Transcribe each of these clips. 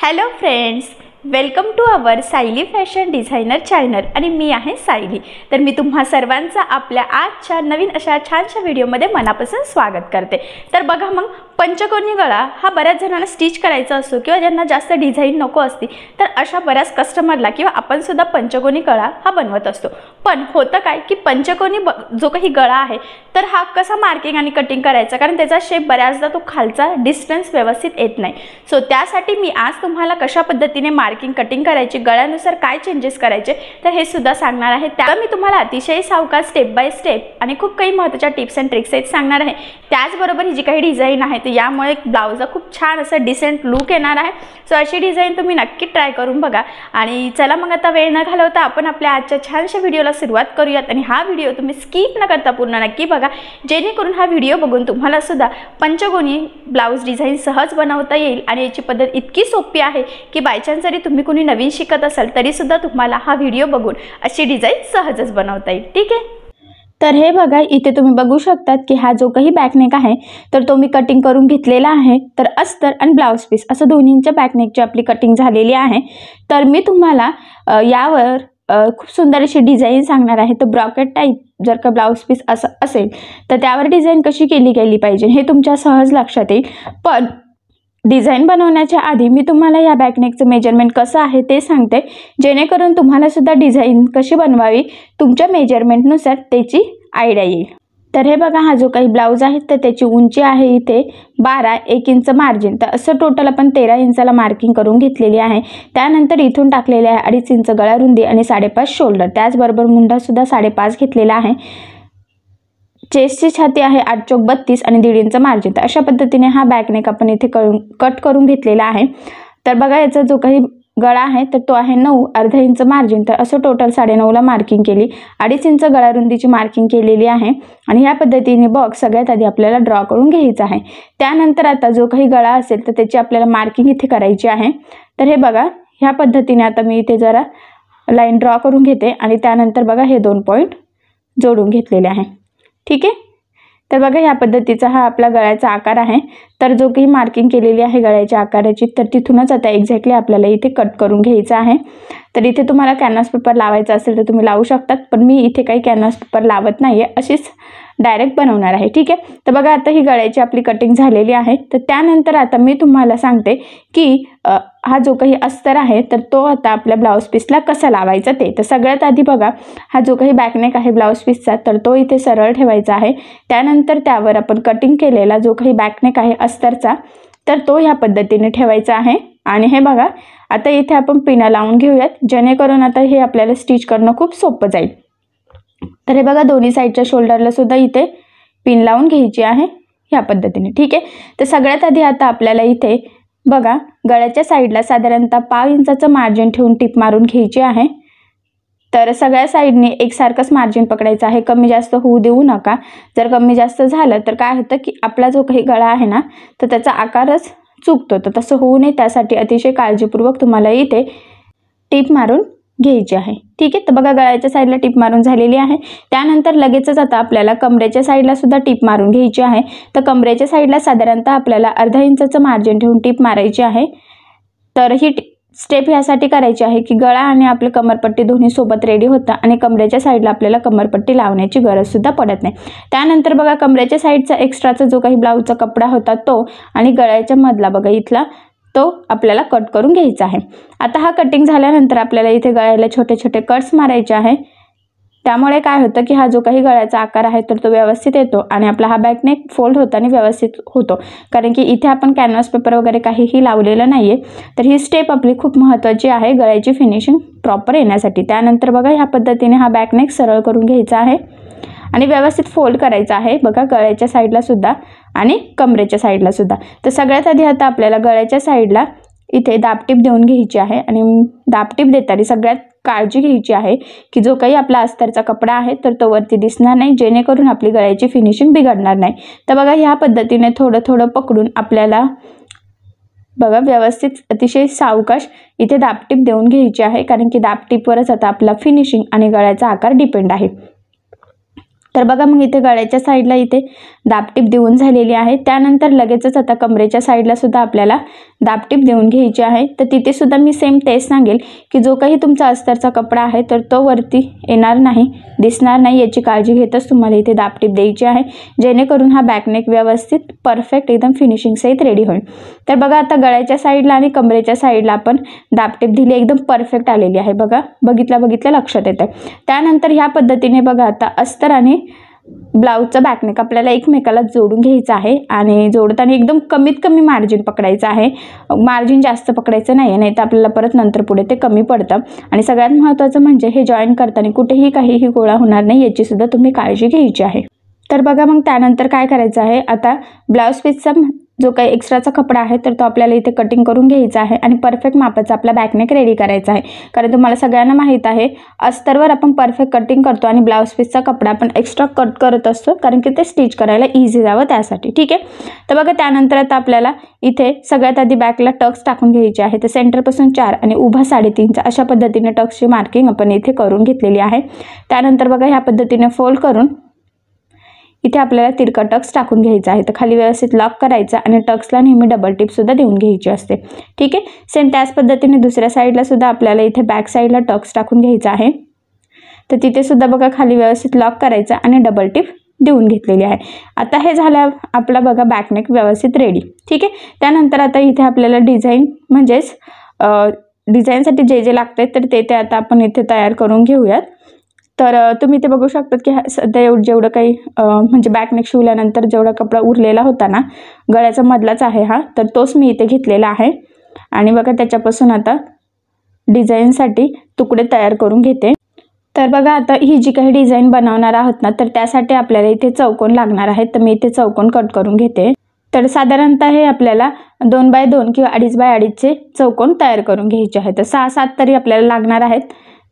Hello friends, welcome to our Sayali fashion designer channel आणि मी आहे सायली। तर मी तुम्हा सर्वांचा आपल्या आजच्या नवीन अशा छानशा व्हिडिओमध्ये मनापासून स्वागत करते। तर बघा, मग पंचकोनी गळा हा बऱ्याच जणांना स्टिच करायचा असतो किंवा ज्यांना जास्त डिझाइन नको असते, तर अशा बऱ्याच कस्टमरला किंवा आपण सुद्धा पंचकोनी गळा हा बनवत असतो। पण होतं काय की पंचकोनी जो काही गळा आहे तर हा कसा मार्किंग आणि कटिंग करायचा, कारण त्याचा शेप बऱ्याचदा तो खालचा डिस्टन्स व्यवस्थित येत नाही। सो त्यासाठी मी आज तुम्हाला कशा पद्धतीने मार्किंग कटिंग करायची, गळ्यानुसार काय चेंजेस करायचे तर हे सुद्धा सांगणार आहे। त्या मी तुम्हाला अतिशय सावकाश स्टेप बाय स्टेप आणि खूप काही महत्त्वाच्या टिप्स अँड ट्रिक्स आहेत सांगणार आहे। त्याचबरोबर ही जी काही डिझाईन आहे तर यामुळे ब्लाउजला खूप छान असं डिसेंट लुक येणार आहे। सो अशी डिझाईन तुम्ही नक्की ट्राय करून बघा। आणि चला मग आता वेळ न घालवता आपण आपल्या आजच्या छानशा व्हिडिओला सुरुवात करूयात। आणि हा व्हिडिओ तुम्ही स्किप न करता पूर्ण नक्की बघा, जेणेकरून हा व्हिडिओ बघून तुम्हाला सुद्धा पंचकोनी ब्लाउज डिझाईन सहज बनवता येईल। आणि याची पद्धत इतकी सोपी आहे की बाय चान्स जरी तुम्ही कोणी नवीन शिकत असाल तरी सुद्धा तुम्हाला हा व्हिडिओ बघून अशी डिझाईन सहजच बनवता येईल। ठीक आहे, तर हे बघा, इथे तुम्ही बघू शकतात की हा जो काही बॅकनेक आहे तर तो मी कटिंग करून घेतलेला आहे। तर अस्तर आणि ब्लाउज पीस असं दोन्हींच्या बॅकनेकची आपली कटिंग झालेली आहे। तर मी तुम्हाला यावर खूप सुंदर अशी डिझाईन सांगणार आहे। तर ब्रॉकेट टाईप जर का ब्लाउज पीस असं असेल तर त्यावर डिझाईन कशी केली पाहिजे हे तुमच्या सहज लक्षात येईल। पण डिझाईन बनवण्याच्या आधी मी तुम्हाला या बॅकनेकचं मेजरमेंट कसं आहे ते सांगते, जेणेकरून तुम्हाला सुद्धा डिझाईन कशी बनवावी तुमच्या मेजरमेंटनुसार त्याची आयडिया येईल। तर हे बघा, हा जो काही ब्लाउज आहे तर त्याची उंची आहे इथे 12, 1 इंच मार्जिन। तर असं टोटल आपण 13 इंचाला मार्किंग करून घेतलेली आहे। त्यानंतर इथून टाकलेले आहे 2.5 इंच गळा रुंदी आणि 5.5 शोल्डर। त्याचबरोबर मुंडा सुद्धा 5.5 घेतलेला आहे। चेस्टची छाती आहे 8 चौक 32 आणि 1.5 इंच मार्जिन। तर अशा पद्धतीने हा बॅकनेक आपण इथे कट करून घेतलेला आहे। तर बघा, याचा जो काही गळा आहे तर तो आहे 9, अर्धा इंच मार्जिन। तर असं टोटल 9.5ला मार्किंग केली, 2.5 इंच गळा रुंदीची मार्किंग केलेली आहे। आणि ह्या पद्धतीने बॉक्स सगळ्यात आधी आपल्याला ड्रॉ करून घ्यायचा आहे। त्यानंतर आता जो काही गळा असेल तर त्याची आपल्याला मार्किंग इथे करायची आहे। तर हे बघा, ह्या पद्धतीने आता मी इथे जरा लाईन ड्रॉ करून घेते आणि त्यानंतर बघा हे 2 पॉईंट जोडून घेतलेले आहे। ठीक आहे, तर बघा ह्या पद्धतीचा हा आपला गळ्याचा आकार आहे। तर जो काही मार्किंग केलेली आहे गळ्याच्या आकाराची तर तिथूनच आता एक्झॅक्टली आपल्याला इथे कट करून घ्यायचं आहे। तर इथे तुम्हाला कॅनव्हास पेपर लावायचा असेल तर तुम्ही लावू शकतात, पण मी इथे काही कॅनव्हास पेपर लावत नाही आहे, अशीच डायरेक्ट बनवणार आहे। ठीक आहे, तर बघा आता ही गळ्याची आपली कटिंग झालेली आहे। तर त्यानंतर आता मी तुम्हाला सांगते की हा जो काही अस्तर आहे तर तो आता आपल्या ब्लाउज पीसला कसा लावायचा ते। तर सगळ्यात आधी बघा, हा जो काही बॅकनेक आहे ब्लाउज पीसचा तर तो इथे सरळ ठेवायचा आहे। त्यानंतर त्यावर आपण कटिंग केलेला जो काही बॅकनेक आहे अस्तरचा तर तो ह्या पद्धतीने ठेवायचा आहे। आणि हे बघा, आता इथे आपण पिना लावून घेऊयात, जेणेकरून आता हे आपल्याला स्टिच करणं खूप सोपं जाईल। तर हे बघा, दोन्ही साईडच्या शोल्डरला सुद्धा इथे पिन लावून घ्यायची आहे ह्या पद्धतीने। ठीक आहे, तर सगळ्यात आधी आता आपल्याला इथे बघा गळ्याच्या साईडला साधारणतः 5 इंचाचं मार्जिन ठेवून टिप मारून घ्यायची आहे। तर सगळ्या साईडने एकसारखंच मार्जिन पकडायचं आहे, कमी जास्त होऊ देऊ नका। जर कमी जास्त झालं तर काय होतं की आपला जो काही गळा आहे ना तर त्याचा आकारच चुकतो। तर तसं होऊ नये त्यासाठी अतिशय काळजीपूर्वक तुम्हाला इथे टिप मारून घ्यायची आहे। ठीक आहे, तर बघा गळ्याच्या साईडला टिप मारून झालेली आहे। त्यानंतर लगेचच आता आपल्याला कमरेच्या साईडला सुद्धा टिप मारून घ्यायची आहे। तर कमरेच्या साईडला साधारणतः आपल्याला अर्धा इंचाचं मार्जिन ठेवून टिप मारायची आहे। तर ही स्टेप यासाठी करायची आहे की गळा आणि आपली कमरपट्टी दोन्ही सोबत रेडी होतं आणि कमरेच्या साईडला आपल्याला कमरपट्टी लावण्याची गरज सुद्धा पडत नाही। त्यानंतर बघा, कमरेच्या साईडचा एक्स्ट्राचा जो काही ब्लाउजचा कपडा होता तो आणि गळ्याच्या मधला बघा इथला तो आपल्याला कट करून घ्यायचा आहे। आता हा कटिंग झाल्यानंतर आपल्याला इथे गळ्याला छोटे छोटे कट्स मारायचे आहे। त्यामुळे काय होतं की हा जो काही गळ्याचा आकार आहे तर तो व्यवस्थित येतो आणि आपला हा बॅकनेक फोल्ड होताना व्यवस्थित होतो, कारण की इथे आपण कॅनव्हास पेपर वगैरे काहीही लावलेलं नाही आहे। तर ही स्टेप आपली खूप महत्त्वाची आहे गळ्याची फिनिशिंग प्रॉपर येण्यासाठी। त्यानंतर बघा ह्या पद्धतीने हा बॅकनेक सरळ करून घ्यायचा आहे आणि व्यवस्थित फोल्ड करायचा आहे बघा गळ्याच्या साईडला सुद्धा आणि कमरेच्या साईडला सुद्धा। तर सगळ्यात आधी आता आपल्याला गळ्याच्या साईडला इथे दाबटीप देऊन घ्यायची आहे आणि दाबटीप देताना सगळ्यात काळजी घ्यायची आहे की जो काही आपला अस्तरचा कपडा आहे तर तो वरती दिसणार नाही, जेणेकरून आपली गळ्याची फिनिशिंग बिघडणार नाही। तर बघा ह्या पद्धतीने थोडं थोडं पकडून आपल्याला बघा व्यवस्थित अतिशय सावकाश इथे दाबटीप देऊन घ्यायची आहे, कारण की दाबटीपवरच आता आपला फिनिशिंग आणि गळ्याचा आकार डिपेंड आहे। तर बघा मग इथे गळ्याच्या साईडला इथे दाबटीप देऊन झालेली आहे. त्यानंतर लगेचच आता कमरेच्या साईडला सुद्धा आपल्याला दाबटीप देऊन घ्यायची आहे. तर तिथे सुद्धा मी सेम तेच सांगेल की जो काही तुमचा अस्तरचा कपडा आहे तर तो वरती येणार नाही, दिसणार नाही, याची काळजी घेतच तुम्हाला इथे दाबटीप द्यायची आहे, जेणेकरून हा बॅकनेक व्यवस्थित परफेक्ट एकदम फिनिशिंग सहित रेडी होईल. तर बघा आता गळ्याच्या साईडला आणि कमरेच्या साईडला आपण दाबटीप दिली, एकदम परफेक्ट आलेली आहे. बघा बघितल्या लक्षात येतं. त्यानंतर ह्या पद्धतीने बघा आता अस्तर आणि ब्लाऊजचा बॅकनेक आपल्याला एकमेकाला जोडून घ्यायचं आहे आणि जोडताना एकदम कमीत कमी मार्जिन पकडायचं आहे. मार्जिन जास्त पकडायचं नाही तर आपल्याला परत नंतर पुढे ते कमी पडतं. आणि सगळ्यात महत्त्वाचं म्हणजे हे जॉईन करताना कुठेही काहीही गोळा होणार नाही याची सुद्धा तुम्ही काळजी घ्यायची आहे. तर बघा मग त्यानंतर काय करायचं आहे, आता ब्लाऊज पीसचा जो काही एक्स्ट्राचा कपडा आहे तर तो आपल्याला इथे कटिंग करून घ्यायचा आहे आणि परफेक्ट मापाचा आपला बॅकनेक रेडी करायचा आहे. कारण तुम्हाला सगळ्यांना माहीत आहे अस्तरवर आपण परफेक्ट कटिंग करतो आणि ब्लाऊज पीसचा कपडा आपण एक्स्ट्रा कट करत असतो कारण की ते स्टिच करायला इझी जावं त्यासाठी. ठीक आहे. तर बघा त्यानंतर आता आपल्याला इथे सगळ्यात आधी बॅकला टक्स टाकून घ्यायचे आहे. तर सेंटरपासून 4 आणि उभा 3.5 अशा पद्धतीने टक्सची मार्किंग आपण इथे करून घेतलेली आहे. त्यानंतर बघा ह्या पद्धतीने फोल्ड करून इथे आपल्याला तिरका टक्स टाकून घ्यायचा आहे. तर खाली व्यवस्थित लॉक करायचा आणि टक्सला नेहमी डबल टिप सुद्धा देऊन घ्यायची असते. ठीक आहे. सेम त्याच पद्धतीने दुसऱ्या साईडला सुद्धा आपल्याला इथे बॅक साईडला टक्स टाकून घ्यायचा आहे. तर तिथे सुद्धा बघा खाली व्यवस्थित लॉक करायचा आणि डबल टिप देऊन घेतलेली आहे. आता हे झालं आपला बघा बॅकनेक व्यवस्थित रेडी. ठीक आहे. त्यानंतर आता इथे आपल्याला डिझाईन म्हणजेच डिझाईनसाठी जे जे लागते तर ते आता आपण इथे तयार करून घेऊयात. तर तुम्ही इथे बघू शकता की सध्या जेवढं काही म्हणजे बॅकनेक शिवल्यानंतर जेवढा कपडा उरलेला होता ना, गळ्याचा मधलाच आहे हा, तर तोच मी इथे घेतलेला आहे. आणि बघा त्याच्यापासून आता डिझाईनसाठी तुकडे तयार करून घेते. तर बघा आता ही जी काही डिझाईन बनवणार आहोत ना, तर त्यासाठी आपल्याला इथे चौकोन लागणार आहेत. तर मी इथे चौकोन कट करून घेते. तर साधारणतः हे आपल्याला 2x2 किंवा 2.5x2 चौकोन तयार करून घ्यायचे आहेत. तर 6-7 तरी आपल्याला लागणार आहेत.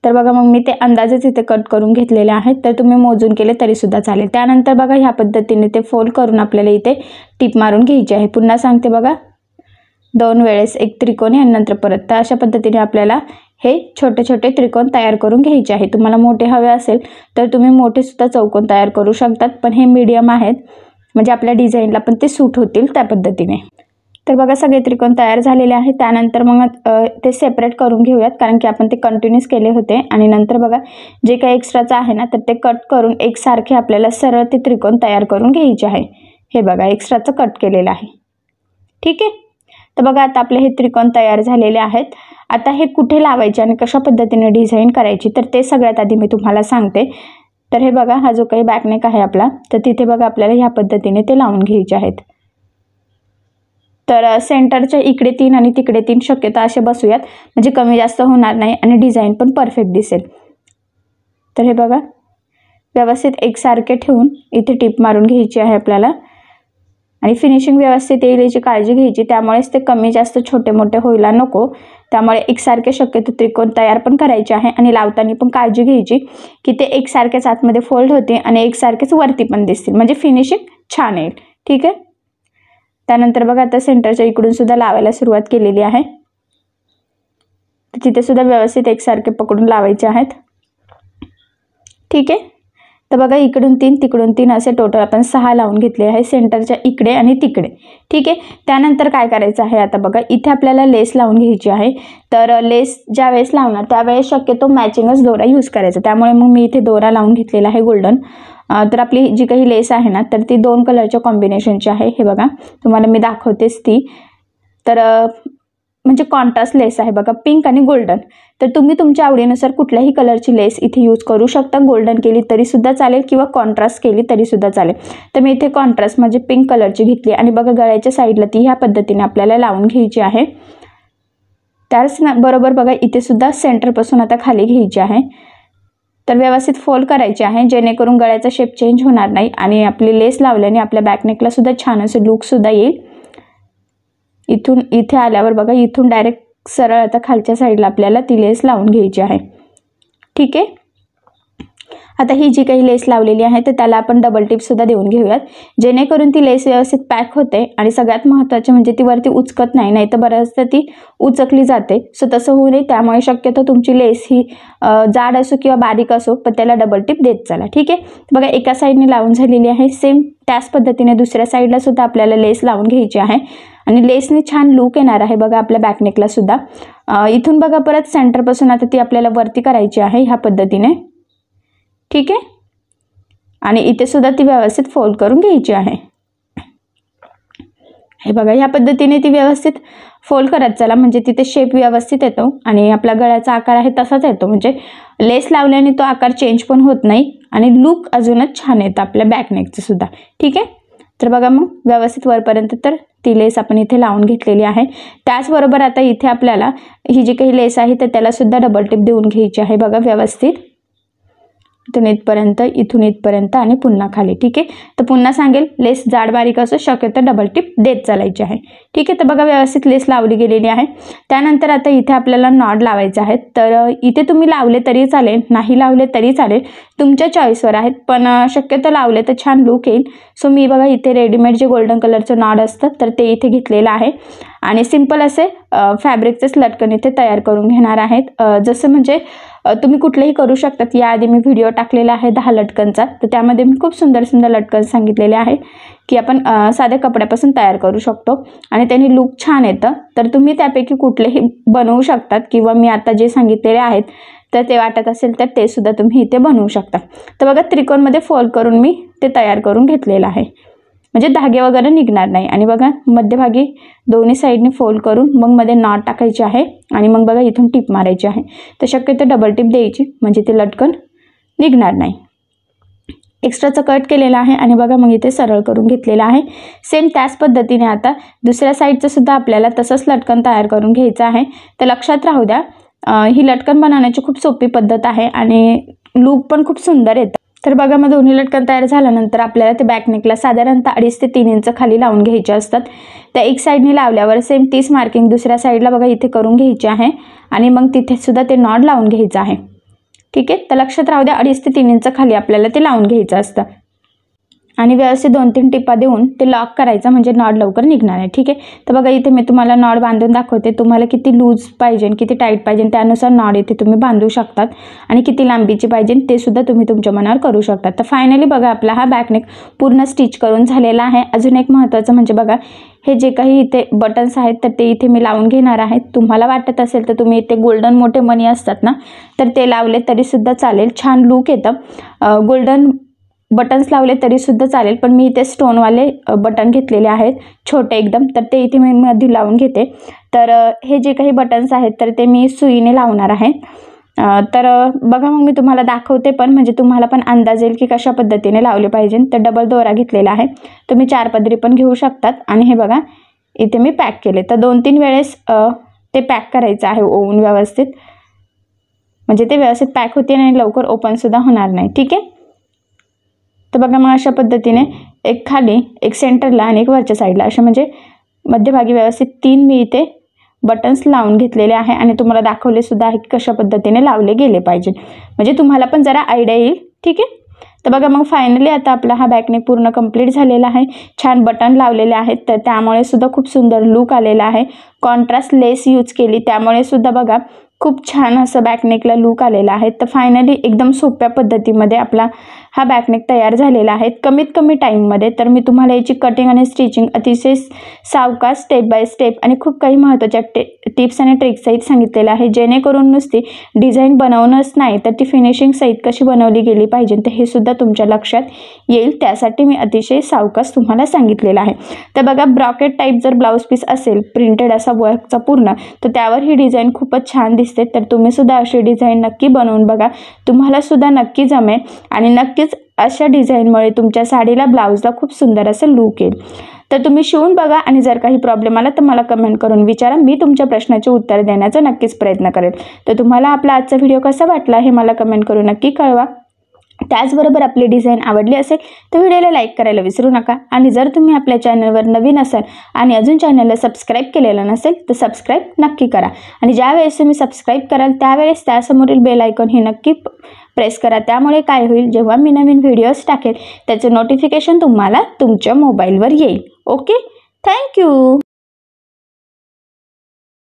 तर बघा मग मी ते अंदाजेच इथे कट करून घेतलेले आहेत. तर तुम्ही मोजून केले तरी सुद्धा चालेल. त्यानंतर बघा ह्या पद्धतीने ते फोल्ड करून आपल्याला इथे टिप मारून घ्यायची आहे. पुन्हा सांगते बघा 2 वेळेस एक त्रिकोणी आणि नंतर परत. तर अशा पद्धतीने आपल्याला हे छोटे छोटे त्रिकोण तयार करून घ्यायचे आहे. तुम्हाला मोठे हवे असेल तर तुम्ही मोठे सुद्धा चौकोन तयार करू शकतात, पण हे मीडियम आहेत म्हणजे आपल्या डिझाईनला पण ते सूट होतील त्या पद्धतीने. तर बघा सगळे त्रिकोण तयार झालेले आहेत. त्यानंतर मग ते सेपरेट करून घेऊयात कारण की आपण ते कंटिन्यूस केले होते. आणि नंतर बघा जे काही एक्स्ट्राचं आहे ना, तर ते कट करून एकसारखे आपल्याला सरळ ते त्रिकोण तयार करून घ्यायचे आहे. हे बघा एक्स्ट्राचं कट केलेलं आहे. ठीक आहे. तर बघा आता आपले हे त्रिकोण तयार झालेले आहेत. आता हे कुठे लावायचे आणि कशा पद्धतीने डिझाईन करायची तर ते सगळ्यात आधी मी तुम्हाला सांगते. तर हे बघा हा जो काही बॅकनेक आहे आपला, तर तिथे बघा आपल्याला ह्या पद्धतीने ते लावून घ्यायचे आहेत. तर सेंटरच्या इकडे 3 आणि तिकडे 3 शक्यता असे बसूयात म्हणजे कमी जास्त होणार नाही आणि डिझाईन पण परफेक्ट दिसेल. तर हे बघा व्यवस्थित एकसारखे ठेवून इथे टिप मारून घ्यायची आहे आपल्याला आणि फिनिशिंग व्यवस्थित येईल याची काळजी घ्यायची. त्यामुळेच ते कमी जास्त छोटे मोठे व्हायला नको. त्यामुळे एकसारखे शक्यतो त्रिकोण तयार पण करायचे आहे आणि लावताना पण काळजी घ्यायची की ते एकसारखेच आतमध्ये फोल्ड होते आणि एकसारखेच वरती पण दिसतील म्हणजे फिनिशिंग छान येईल. ठीक आहे. त्यानंतर बघा आता सेंटरच्या इकडून सुद्धा लावायला सुरुवात केलेली आहे. तिथे सुद्धा व्यवस्थित एकसारखे पकडून लावायचे आहेत. ठीक आहे. तर बघा इकडून 3 तिकडून 3 असे टोटल आपण 6 लावून घेतले आहे सेंटरच्या इकडे आणि तिकडे. ठीक आहे. त्यानंतर काय करायचं आहे आता बघा इथे आपल्याला लेस लावून घ्यायची आहे. तर लेस ज्या वेळेस लावणार त्यावेळेस शक्यतो मॅचिंगच दोरा यूज करायचा. त्यामुळे मग मी इथे दोरा लावून घेतलेला आहे गोल्डन. तर आपली जी काही लेस आहे ना तर ती 2 कलरच्या कॉम्बिनेशनची आहे. हे बघा तुम्हाला मी दाखवतेच ती. तर म्हणजे कॉन्ट्रास्ट लेस आहे बघा, पिंक आणि गोल्डन. तर तुम्ही तुमच्या आवडीनुसार कुठल्याही कलरची लेस इथे यूज करू शकता. गोल्डन केली तरी सुद्धा चालेल किंवा कॉन्ट्रास्ट केली तरी सुद्धा चालेल. तर मी इथे कॉन्ट्रास्ट म्हणजे पिंक कलरची घेतली आणि बघा गळ्याच्या साईडला ती ह्या पद्धतीने आपल्याला लावून घ्यायची आहे. त्याच बरोबर बघा इथे सुद्धा सेंटरपासून आता खाली घ्यायची आहे. तर व्यवस्थित फोल्ड करायची आहे जेणेकरून गळ्याचा शेप चेंज होणार नाही आणि आपली लेस लावल्याने आपल्या बॅकनेकला सुद्धा छान असं लुक सुद्धा येईल. इथून इथे आल्यावर बघा इथून डायरेक्ट सरळ आता खालच्या साईडला आपल्याला ती लेस लावून घ्यायची आहे. ठीक आहे. आता ही जी काही लेस लावलेली आहे तर त्याला आपण डबल टिपसुद्धा देऊन घेऊयात, जेणेकरून ती लेस व्यवस्थित पॅक होते आणि सगळ्यात महत्त्वाचे म्हणजे ती वरती उचकत नाही, नाही तर बऱ्याचदा ती उचकली जाते. सो तसं होऊ नये त्यामुळे शक्यतो तुमची लेस ही जाड असो किंवा बारीक असो पण त्याला डबल टिप देत चला. ठीक आहे, बघा एका साईडने लावून झालेली आहे. सेम त्याच पद्धतीने दुसऱ्या साईडला सुद्धा आपल्याला लेस लावून घ्यायची आहे आणि लेसने छान लुक येणार आहे बघा आपल्या बॅकनेकला सुद्धा. इथून बघा परत सेंटरपासून आता ती आपल्याला वरती करायची आहे ह्या पद्धतीने. ठीक आहे, आणि इथे सुद्धा ती व्यवस्थित फोल्ड करून घ्यायची आहे. हे बघा ह्या पद्धतीने ती व्यवस्थित फोल्ड करत चला, म्हणजे तिथे शेप व्यवस्थित येतो आणि आपला गळ्याचा आकार आहे तसाच येतो, म्हणजे लेस लावल्याने तो आकार चेंज पण होत नाही आणि लुक अजूनच छान येतं आपल्या बॅकनेकचं सुद्धा. ठीक आहे, तर बघा मग व्यवस्थित वरपर्यंत तर ती लेस आपण इथे लावून घेतलेली आहे. त्याचबरोबर आता इथे आपल्याला ही जी काही लेस आहे तर त्याला सुद्धा डबल टिप देऊन घ्यायची आहे बघा व्यवस्थित, इथून इथपर्यंत आणि पुन्हा खाली. ठीक आहे, तर पुन्हा सांगेल लेस जाड बारीक असो शक्यतो डबल टिप देत चालायची आहे. ठीक आहे, तर बघा व्यवस्थित लेस लावली गेलेली आहे. त्यानंतर आता इथे आपल्याला नॉड लावायचे आहेत, तर इथे तुम्ही लावले तरी चालेल, नाही लावले तरी चालेल, तुमच्या चॉईसवर आहेत, पण शक्यतो लावले तर छान लुक येईल. सो मी बघा इथे रेडीमेड जे गोल्डन कलरचं नॉड असतं तर ते इथे घेतलेलं आहे आणि सिंपल असे फॅब्रिकचेच लटकन इथे तयार करून घेणार आहेत. जसं म्हणजे तुम्ही कुठलेही करू शकतात. याआधी मी व्हिडिओ टाकलेला आहे 10 लटकनचा, तर त्यामध्ये मी खूप सुंदर सुंदर लटकन सांगितलेले आहे की आपण साध्या कपड्यापासून तयार करू शकतो आणि त्याने लुक छान येतं. तर तुम्ही त्यापैकी कुठलेही बनवू शकतात किंवा मी आता जे सांगितलेले आहेत तर ते वाटत असेल तर ते सुद्धा तुम्ही इथे बनवू शकता. तर बघा त्रिकोणमध्ये फोल्ड करून मी ते तयार करून घेतलेलं आहे, म्हणजे धागे वगैरे निघणार नाही. आणि बघा मध्यभागी दोन्ही साईडने फोल्ड करून मग मध्ये नॉट टाकायची आहे आणि मग बघा इथून टिप मारायची आहे. तर शक्यतो डबल टिप द्यायची म्हणजे ते लटकन निघणार नाही. एक्स्ट्राचं कट केलेलं आहे आणि बघा मग इथे सरळ करून घेतलेलं आहे. सेम त्याच पद्धतीने आता दुसऱ्या साईडचं सुद्धा आपल्याला तसंच लटकन तयार करून घ्यायचं आहे. तर लक्षात राहू द्या ही लटकन बनवण्याची खूप सोपी पद्धत आहे आणि लुक पण खूप सुंदर येतं. तर बघा मग दोन्ही लटकन तयार झाल्यानंतर आपल्याला ते बॅकनेकला साधारणतः 2.5 ते 3 इंच खाली लावून घ्यायचे असतात. त्या एक साईडने लावल्यावर सेम 30 मार्किंग दुसऱ्या साईडला बघा इथे करून घ्यायची आहे आणि मग तिथे सुद्धा ते नॉड लावून घ्यायचं आहे. ठीक आहे, तर लक्षात राहू द्या 2.5 ते 3 इंच खाली आपल्याला ते लावून घ्यायचं असतं आणि व्यवस्थित 2-3 टिपा देऊन ते लॉक करायचं म्हणजे नॉड लवकर निघणार आहे. ठीक आहे, तर बघा इथे मी तुम्हाला नॉड बांधून दाखवते. तुम्हाला किती लूज पाहिजे किती टाईट पाहिजे त्यानुसार नॉड इथे तुम्ही बांधू शकतात आणि किती लांबीची पाहिजे ते सुद्धा तुम्ही तुमच्या मनावर करू शकतात. तर फायनली बघा आपला हा बॅकनेक पूर्ण स्टिच करून झालेला आहे. अजून एक महत्त्वाचं म्हणजे बघा हे जे काही इथे बटन्स आहेत तर ते इथे मी लावून घेणार आहे. तुम्हाला वाटत असेल तर तुम्ही इथे गोल्डन मोठे मणी असतात ना तर ते लावले तरीसुद्धा चालेल, छान लुक येतं. गोल्डन बटन्स लावले तरीसुद्धा चालेल, पण मी इथे स्टोनवाले बटन घेतलेले आहेत छोटे एकदम, तर ते इथे मी मध्ये लावून घेते. तर हे जे काही बटन्स आहेत तर ते मी सुईने लावणार आहे. तर बघा मग मी तुम्हाला दाखवते पण म्हणजे तुम्हाला पण अंदाज येईल की कशा पद्धतीने लावले पाहिजे. तर डबल दोरा घेतलेला आहे, तुम्ही 4 पदरी पण घेऊ शकतात आणि हे बघा इथे मी पॅक केले. तर 2-3 वेळेस ते पॅक करायचं आहे ओवून व्यवस्थित, म्हणजे ते व्यवस्थित पॅक होते आणि लवकर ओपनसुद्धा होणार नाही. ठीक आहे, तर बघा मग अशा पद्धतीने एक खाली एक सेंटरला आणि एक वरच्या साईडला अशा म्हणजे मध्यभागी व्यवस्थित 3 मी इथे बटन्स लावून घेतलेले आहे आणि तुम्हाला दाखवले सुद्धा आहे की कशा पद्धतीने लावले गेले पाहिजे, म्हणजे तुम्हाला पण जरा आयडिया येईल. ठीक आहे, तर बघा मग फायनली आता आपला हा बॅकनेक पूर्ण कंप्लीट झालेला आहे. छान बटन लावलेले आहेत तर त्यामुळे सुद्धा खूप सुंदर लुक आलेला आहे. कॉन्ट्रास्ट लेस यूज केली त्यामुळे सुद्धा बघा खूप छान असं बॅकनेकला लुक आलेला आहे. तर फायनली एकदम सोप्या पद्धतीमध्ये आपला हा बॅकनेक तयार झालेला आहे कमीत कमी टाईममध्ये. तर मी तुम्हाला याची कटिंग आणि स्टिचिंग अतिशय सावकाश स्टेप बाय स्टेप आणि खूप काही महत्त्वाच्या टिप्स आणि ट्रिक्स सहित सांगितलेलं आहे, जेणेकरून नुसती डिझाईन बनवणंच नाही तर ती फिनिशिंग सहित कशी बनवली गेली पाहिजे तर हे सुद्धा तुमच्या लक्षात येईल. त्यासाठी मी अतिशय सावकाश तुम्हाला सांगितलेलं आहे. तर बघा ब्रॉकेट टाईप जर ब्लाऊज पीस असेल प्रिंटेड असा वर्कचा पूर्ण तर त्यावर ही डिझाईन खूपच छान दिसते. तर तुम्ही सुद्धा अशी डिझाईन नक्की बनवून बघा, तुम्हाला सुद्धा नक्की जमेल आणि नक्कीच अशा डिझाईनमुळे तुमच्या साडीला ब्लाऊजला खूप सुंदर असं लुक येईल. तर तुम्ही शिवून बघा आणि जर काही प्रॉब्लेम आला तर मला कमेंट करून विचारा, मी तुमच्या प्रश्नाचे उत्तर देण्याचा नक्कीच प्रयत्न करेल. तर तुम्हाला आपला आजचा व्हिडिओ कसा वाटला हे मला कमेंट करून नक्की कळवा त्याचबरोबर आपली डिझाईन आवडली असेल तर व्हिडिओला लाईक करायला विसरू नका आणि जर तुम्ही आपल्या चॅनलवर नवीन असाल आणि अजून चॅनलला सबस्क्राईब केलेलं नसेल तर सबस्क्राईब नक्की करा आणि ज्यावेळेस तुम्ही सबस्क्राईब कराल त्यावेळेस त्यासमोरील बेल आयकॉन हे नक्की प्रेस करा. त्यामुळे काय होईल, जेव्हा मी नवीन व्हिडिओज टाकेल त्याचं नोटिफिकेशन तुम्हाला तुमच्या मोबाईलवर येईल. Okay, thank you.